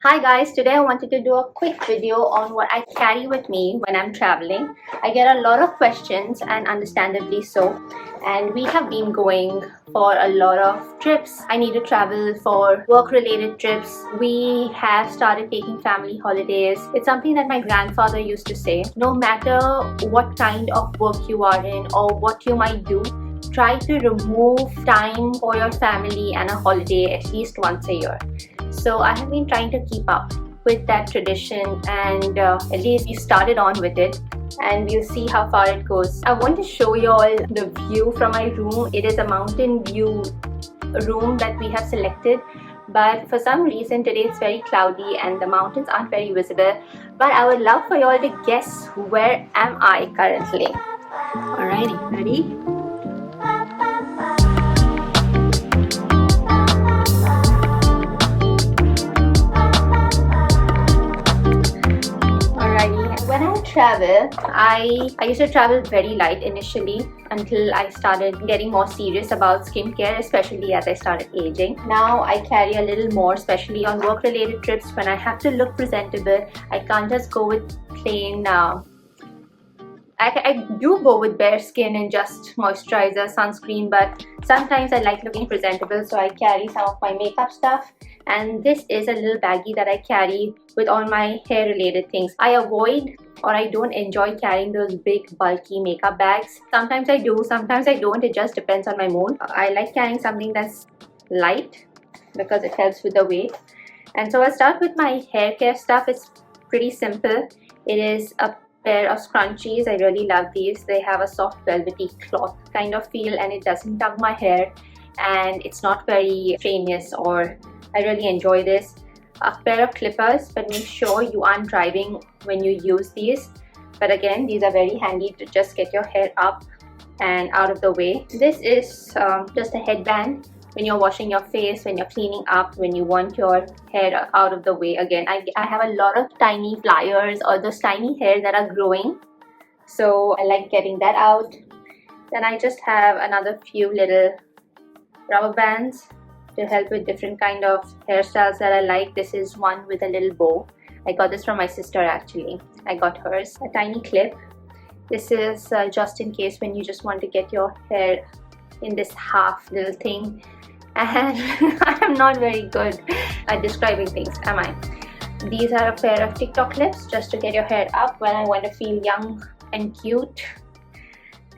Hi guys, today I wanted to do a quick video on what I carry with me when I'm traveling. I get a lot of questions and understandably so, and we have been going for a lot of trips. I need to travel for work related trips. We have started taking family holidays. It's something that my grandfather used to say, no matter what kind of work you are in or what you might do, try to remove time for your family and a holiday at least once a year. So I have been trying to keep up with that tradition, and at least we started on with it, and we'll see how far it goes. I want to show you all the view from my room. It is a mountain view room that we have selected, but for some reason today it's very cloudy and the mountains aren't very visible. But I would love for you all to guess where am I currently. Alrighty, ready? When I travel, I used to travel very light initially until I started getting more serious about skincare, especially as I started aging. Now I carry a little more, especially on work related trips when I have to look presentable. I can't just go with plain I do go with bare skin and just moisturizer, sunscreen, but sometimes I like looking presentable, so I carry some of my makeup stuff. And this is a little baggie that I carry with all my hair related things. I avoid or I don't enjoy carrying those big bulky makeup bags. Sometimes I do, sometimes I don't. It just depends on my mood. I like carrying something that's light because it helps with the weight. And so I'll start with my hair care stuff. It's pretty simple. It is a pair of scrunchies. I really love these. They have a soft velvety cloth kind of feel, and it doesn't tug my hair, and it's not very strenuous, or I really enjoy this. A pair of clippers, but make sure you aren't driving when you use these. But again, these are very handy to just get your hair up and out of the way. This is just a headband when you're washing your face, when you're cleaning up, when you want your hair out of the way. Again, I have a lot of tiny pliers or those tiny hairs that are growing, so I like getting that out. Then I just have another few little rubber bands to help with different kind of hairstyles that I like. This is one with a little bow. I got this from my sister actually. I got hers. A tiny clip. This is just in case when you just want to get your hair in this half little thing, and I'm not very good at describing things, am I? These are a pair of TikTok clips just to get your hair up when I want to feel young and cute.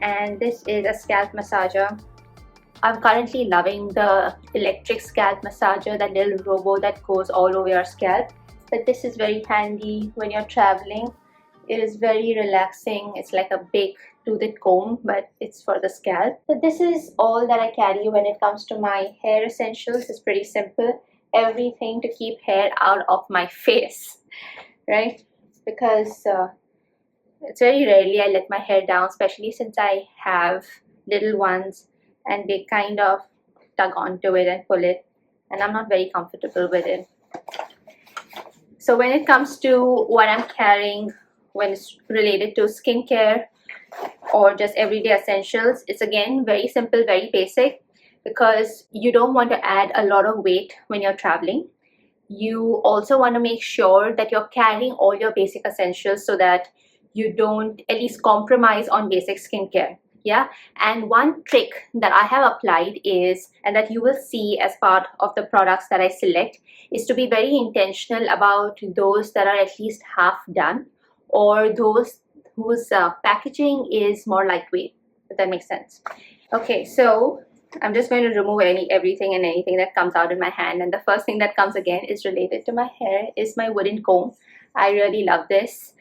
And this is a scalp massager. I'm currently loving the electric scalp massager, that little robo that goes all over your scalp. But this is very handy when you're traveling. It is very relaxing. It's like a big toothed comb, but it's for the scalp. So this is all that I carry when it comes to my hair essentials. It's pretty simple. Everything to keep hair out of my face, right? Because it's very rarely I let my hair down, especially since I have little ones and they kind of tug onto it and pull it, and I'm not very comfortable with it. So when it comes to what I'm carrying when it's related to skincare or just everyday essentials, it's again very simple, very basic, because you don't want to add a lot of weight when you're traveling. You also want to make sure that you're carrying all your basic essentials so that you don't at least compromise on basic skincare. Yeah, and one trick that I have applied is, and that you will see as part of the products that I select, is to be very intentional about those that are at least half done, or those whose packaging is more lightweight, if that makes sense. Okay, so I'm just going to remove everything and anything that comes out in my hand, and the first thing that comes again is related to my hair, is my wooden comb. I really love this.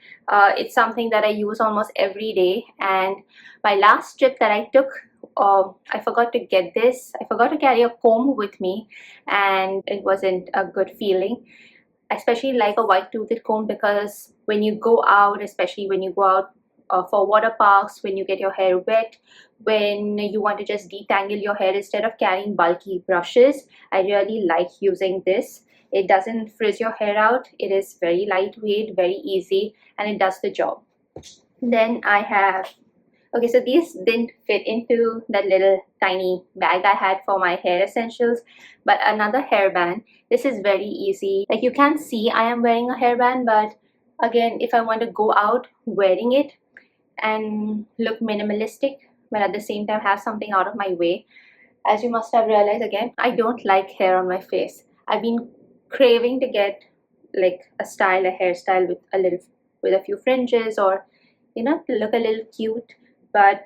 It's something that I use almost every day, and my last trip that I took, I forgot to get this. I forgot to carry a comb with me, and it wasn't a good feeling. I especially like a white toothed comb, because when you go out, especially when you go out for water parks, when you get your hair wet, when you want to just detangle your hair instead of carrying bulky brushes, I really like using this. It doesn't frizz your hair out. It is very lightweight, very easy, and it does the job. Then I have Okay, so these didn't fit into that little tiny bag I had for my hair essentials, but another hairband. This is very easy. Like, you can't see I am wearing a hairband, but again, if I want to go out wearing it and look minimalistic, but at the same time have something out of my way, as you must have realized, again, I don't like hair on my face. I've been craving to get like a hairstyle with a few fringes, or to look a little cute. But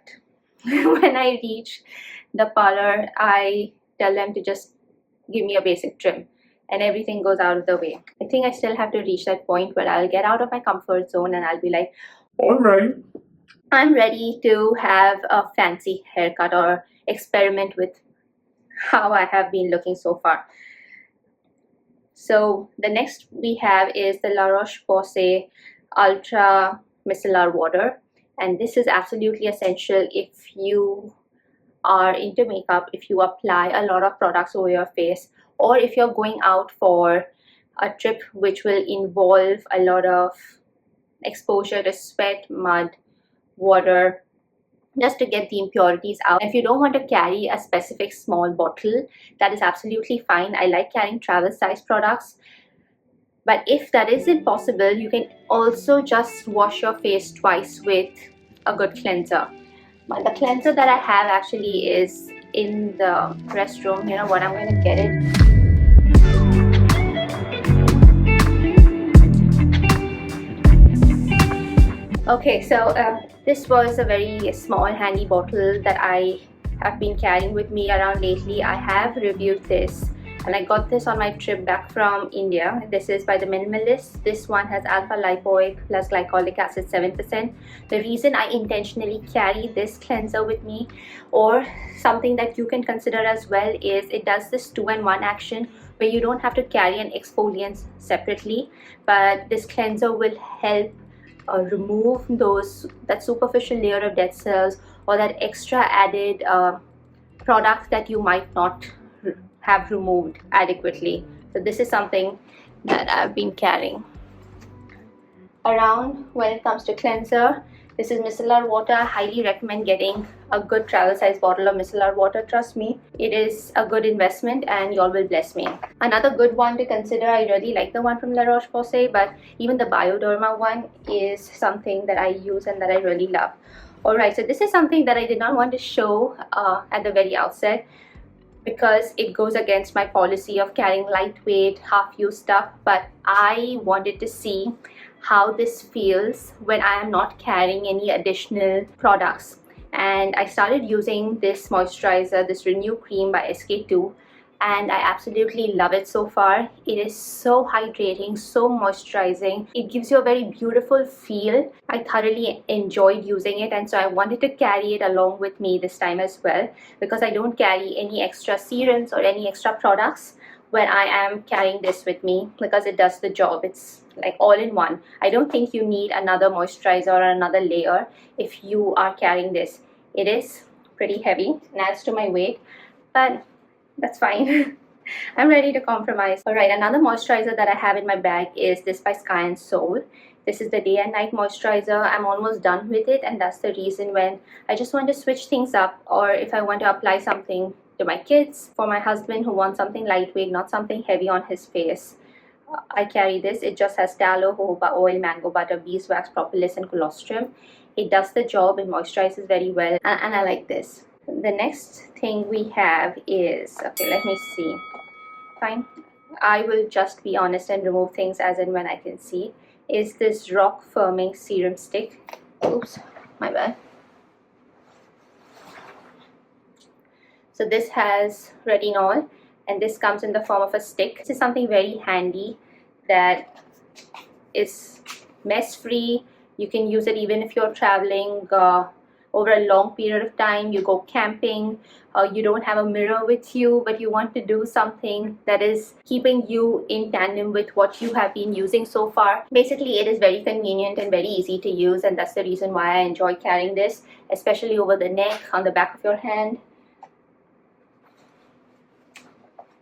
when I reach the parlor, I tell them to just give me a basic trim and everything goes out of the way. I think I still have to reach that point where I'll get out of my comfort zone and I'll be like, all right, I'm ready to have a fancy haircut or experiment with how I have been looking so far. So the next we have is the La Roche-Posay Ultra Micellar Water, and this is absolutely essential if you are into makeup, if you apply a lot of products over your face, or if you're going out for a trip which will involve a lot of exposure to sweat, mud, water, just to get the impurities out. If you don't want to carry a specific small bottle, that is absolutely fine. I like carrying travel size products. But if that isn't possible, you can also just wash your face twice with a good cleanser. But the cleanser that I have actually is in the restroom. You know what, I'm going to get it. Okay, so this was a very small handy bottle that I have been carrying with me around lately. I have reviewed this and I got this on my trip back from India. This is by the Minimalist. This one has alpha lipoic plus glycolic acid 7%. The reason I intentionally carry this cleanser with me, or something that you can consider as well, is it does this 2-in-1 action where you don't have to carry an exfoliant separately, but this cleanser will help remove that superficial layer of dead cells or that extra added product that you might not have removed adequately. So this is something that I've been carrying around when it comes to cleanser. This is micellar water. I highly recommend getting a good travel size bottle of micellar water. Trust me, it is a good investment and y'all will bless me. Another good one to consider, I really like the one from La Roche-Posay, but even the Bioderma one is something that I use and that I really love. Alright, so this is something that I did not want to show at the very outset, because it goes against my policy of carrying lightweight, half-used stuff, but I wanted to see how this feels when I am not carrying any additional products. And I started using this moisturizer, this Renew Cream by SK-II, and I absolutely love it so far. It is so hydrating, so moisturizing. It gives you a very beautiful feel. I thoroughly enjoyed using it, and so I wanted to carry it along with me this time as well, because I don't carry any extra serums or any extra products when I am carrying this with me, because it does the job. It's like all in one. I don't think you need another moisturizer or another layer if you are carrying this. It is pretty heavy and adds to my weight, but that's fine. I'm ready to compromise. Alright, another moisturizer that I have in my bag is this by Sky and Soul. This is the day and night moisturizer. I'm almost done with it, and that's the reason when I just want to switch things up, or if I want to apply something to my kids, for my husband who wants something lightweight, not something heavy on his face. I carry this. It just has tallow, jojoba oil, mango butter, beeswax, propolis, and colostrum. It does the job. It moisturizes very well, and I like this. The next thing we have is, okay, let me see. Fine, I will just be honest and remove things as and when I can see. Is this rock firming serum stick. Oops, my bad. So this has retinol, and this comes in the form of a stick. This is something very handy that is mess free. You can use it even if you're traveling over a long period of time. You go camping, you don't have a mirror with you, but you want to do something that is keeping you in tandem with what you have been using so far. Basically, it is very convenient and very easy to use, and that's the reason why I enjoy carrying this, especially over the neck, on the back of your hand.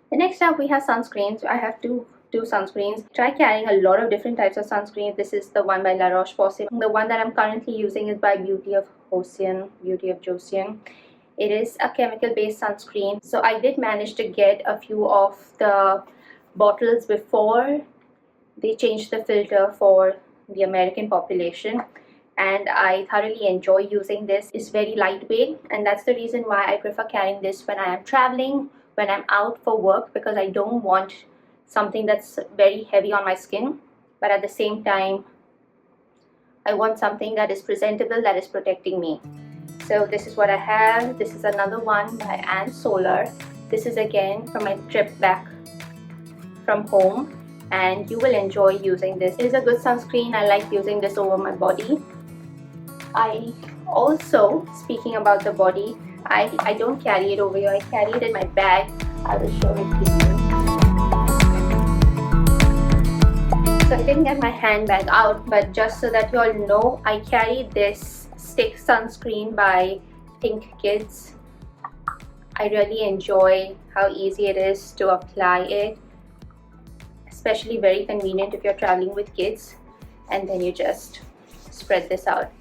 The next up we have sunscreens. I have two two sunscreens. Try carrying a lot of different types of sunscreen. This is the one by La Roche-Posay. The one that I'm currently using is by Beauty of Joseon. It is a chemical based sunscreen. So I did manage to get a few of the bottles before they changed the filter for the American population, and I thoroughly enjoy using this. It's very lightweight, and that's the reason why I prefer carrying this when I am traveling, when I'm out for work, because I don't want something that's very heavy on my skin, but at the same time I want something that is presentable, that is protecting me. So this is what I have. This is another one by Ann Solar. This is again from my trip back from home, and you will enjoy using this. It is a good sunscreen. I like using this over my body. I also, speaking about the body, I don't carry it over here. I carry it in my bag. I will show it to you. So I didn't get my handbag out, but just so that you all know, I carry this stick sunscreen by Think Kids. I really enjoy how easy it is to apply it, especially very convenient if you're traveling with kids, and then you just spread this out.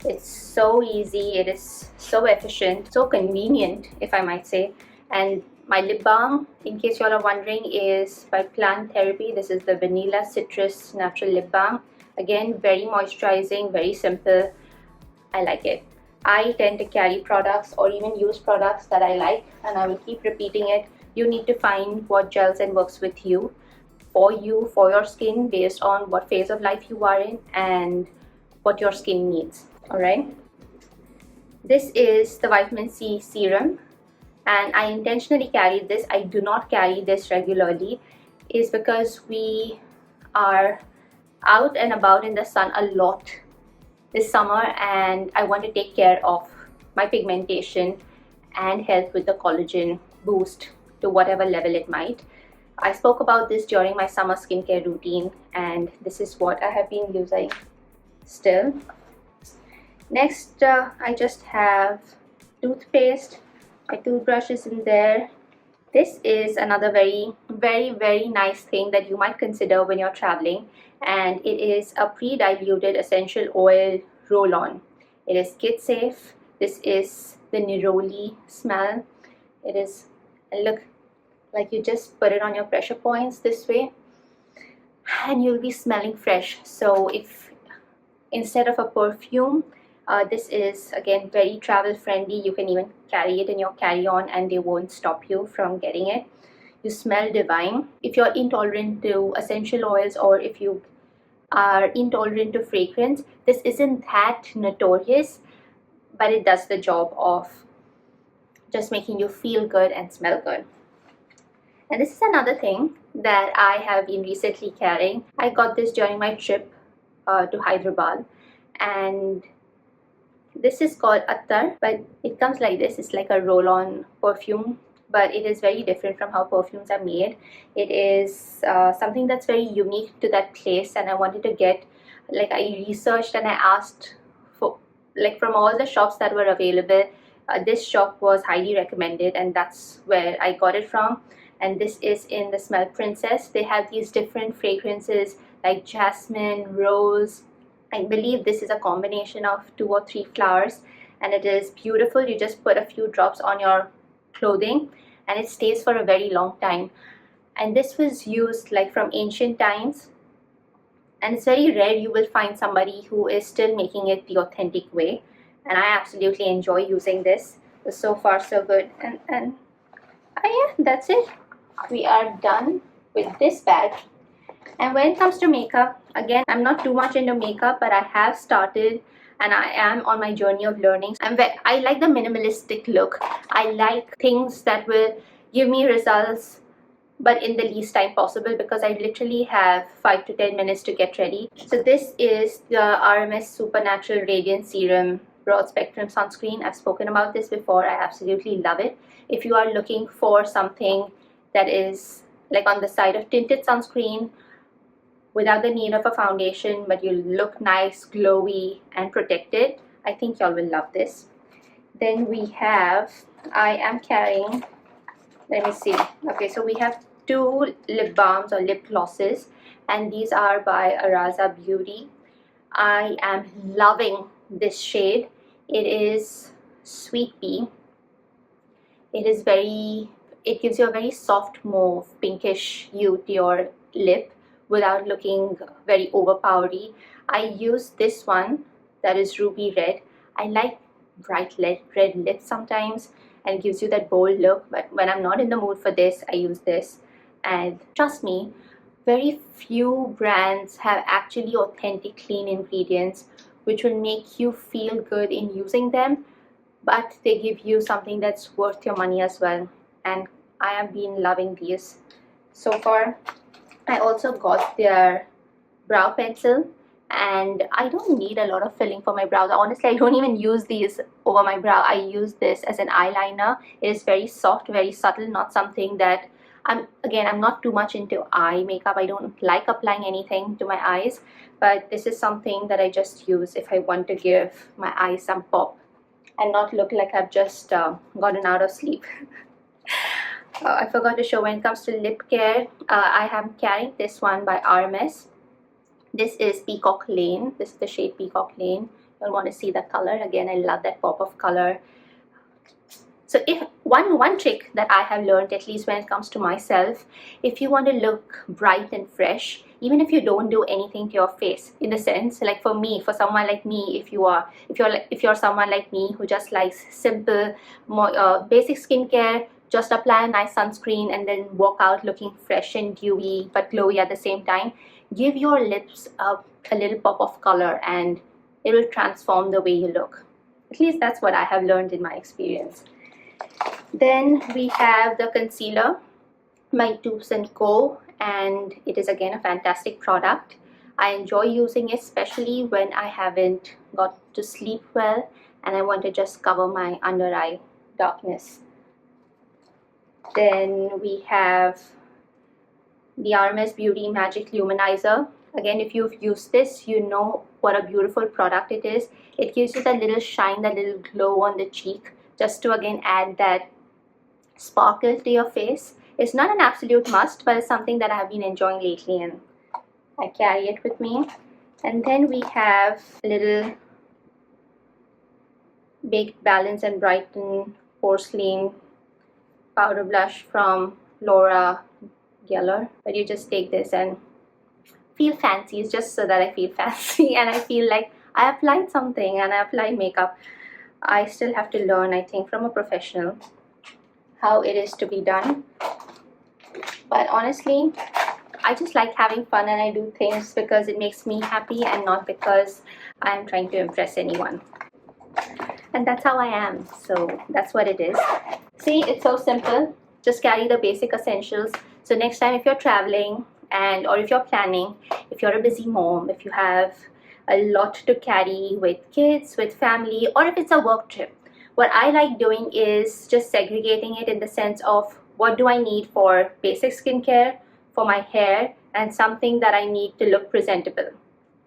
It's so easy, it is so efficient, so convenient, if I might say. And my lip balm, in case you all are wondering, is by Plant Therapy. This is the Vanilla Citrus Natural Lip Balm. Again, very moisturizing, very simple. I like it. I tend to carry products or even use products that I like, and I will keep repeating it. You need to find what gels and works with you, for your skin, based on what phase of life you are in and what your skin needs. Alright, this is the vitamin C serum, and I intentionally carried this. I do not carry this regularly, is because we are out and about in the sun a lot this summer, and I want to take care of my pigmentation and help with the collagen boost to whatever level it might. I spoke about this during my summer skincare routine, and this is what I have been using still. Next, I just have toothpaste. My toothbrush is in there. This is another very nice thing that you might consider when you're traveling, and it is a pre-diluted essential oil roll-on. It is kid safe. This is the neroli smell. It is, look, like you just put it on your pressure points this way and you'll be smelling fresh. So if instead of a perfume, this is again very travel friendly. You can even carry it in your carry-on and they won't stop you from getting it. You smell divine. If you're intolerant to essential oils, or if you are intolerant to fragrance, this isn't that notorious, but it does the job of just making you feel good and smell good. And this is another thing that I have been recently carrying. I got this during my trip to Hyderabad, and this is called Attar, but it comes like this. It's like a roll-on perfume, but it is very different from how perfumes are made. It is something that's very unique to that place, and I wanted to get, like, I researched and I asked for, like, from all the shops that were available, this shop was highly recommended, and that's where I got it from. And this is in the Smell Princess. They have these different fragrances like jasmine, rose. I believe this is a combination of 2 or 3 flowers, and it is beautiful. You just put a few drops on your clothing and it stays for a very long time. And this was used like from ancient times, and it's very rare you will find somebody who is still making it the authentic way, and I absolutely enjoy using this. So far so good. And yeah, that's it. We are done with this bag. And when it comes to makeup, again, I'm not too much into makeup, but I have started and I am on my journey of learning. I like the minimalistic look. I like things that will give me results, but in the least time possible, because I literally have 5 to 10 minutes to get ready. So this is the RMS Supernatural Radiant Serum Broad Spectrum Sunscreen. I've spoken about this before. I absolutely love it. If you are looking for something that is like on the side of tinted sunscreen without the need of a foundation, but you look nice, glowy and protected, I think y'all will love this. Then we have, I am carrying, let me see, okay, so we have two lip balms or lip glosses, and these are by Araza Beauty. I am loving this shade. It is Sweet Pea. It gives you a very soft mauve, pinkish hue to your lip without looking very overpowery. I use this one that is ruby red. I like bright red lips sometimes, and it gives you that bold look, but when I'm not in the mood for this, I use this. And trust me, very few brands have actually authentic clean ingredients which will make you feel good in using them, but they give you something that's worth your money as well. And I have been loving these so far. I also got their brow pencil, and I don't need a lot of filling for my brows. Honestly, I don't even use these over my brow. I use this as an eyeliner. It is very soft, very subtle, not something that I'm not too much into eye makeup. I don't like applying anything to my eyes, but this is something that I just use if I want to give my eyes some pop and not look like I've just gotten out of sleep. I forgot to show, when it comes to lip care, I am carrying this one by RMS. This is Peacock Lane. This is the shade Peacock Lane. You'll want to see the color. Again, I love that pop of color. So if one trick that I have learned, at least when it comes to myself, if you want to look bright and fresh, even if you don't do anything to your face, in the sense, like for me, for someone like me, if you're someone like me who just likes simple, more basic skincare, just apply a nice sunscreen and then walk out looking fresh and dewy but glowy at the same time. Give your lips a little pop of color and it will transform the way you look. At least that's what I have learned in my experience. Then we have the concealer by Tubes & Co, and it is again a fantastic product. I enjoy using it, especially when I haven't got to sleep well and I want to just cover my under eye darkness. Then we have the RMS Beauty Magic Luminizer. Again, if you've used this, you know what a beautiful product it is. It gives you that little shine, that little glow on the cheek, just to again add that sparkle to your face. It's not an absolute must, but it's something that I have been enjoying lately and I carry it with me. And then we have a little Baked Balance and Brighten Porcelain powder blush from Laura Geller. But you just take this and feel fancy. It's just so that I feel fancy and I feel like I applied something and I applied makeup. I still have to learn, I think, from a professional how it is to be done. But honestly, I just like having fun and I do things because it makes me happy and not because I'm trying to impress anyone. And that's how I am, so that's what it is. See, it's so simple. Just carry the basic essentials. So next time if you're traveling or if you're planning, if you're a busy mom, if you have a lot to carry with kids, with family, or if it's a work trip, what I like doing is just segregating it in the sense of what do I need for basic skincare, for my hair, and something that I need to look presentable,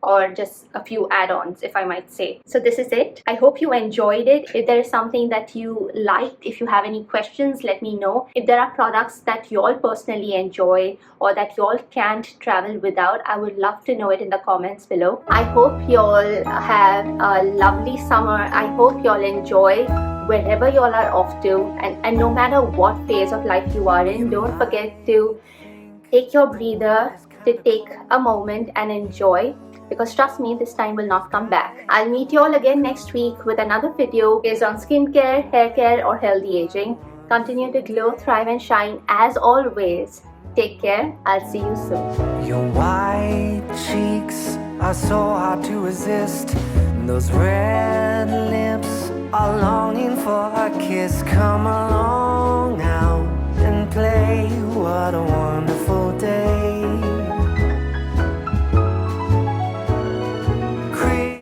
or just a few add-ons, if I might say. So this is it. I hope you enjoyed it. If there is something that you liked, if you have any questions, let me know. If there are products that you all personally enjoy or that you all can't travel without, I would love to know it in the comments below. I hope you all have a lovely summer. I hope you all enjoy wherever you all are off to, and no matter what phase of life you are in, don't forget to take your breather, to take a moment and enjoy, because trust me, this time will not come back. I'll meet you all again next week with another video based on skincare, hair care, or healthy aging. Continue to glow, thrive, and shine as always. Take care. I'll see you soon. Your white cheeks are so hard to resist. Those red lips are longing for a kiss. Come along.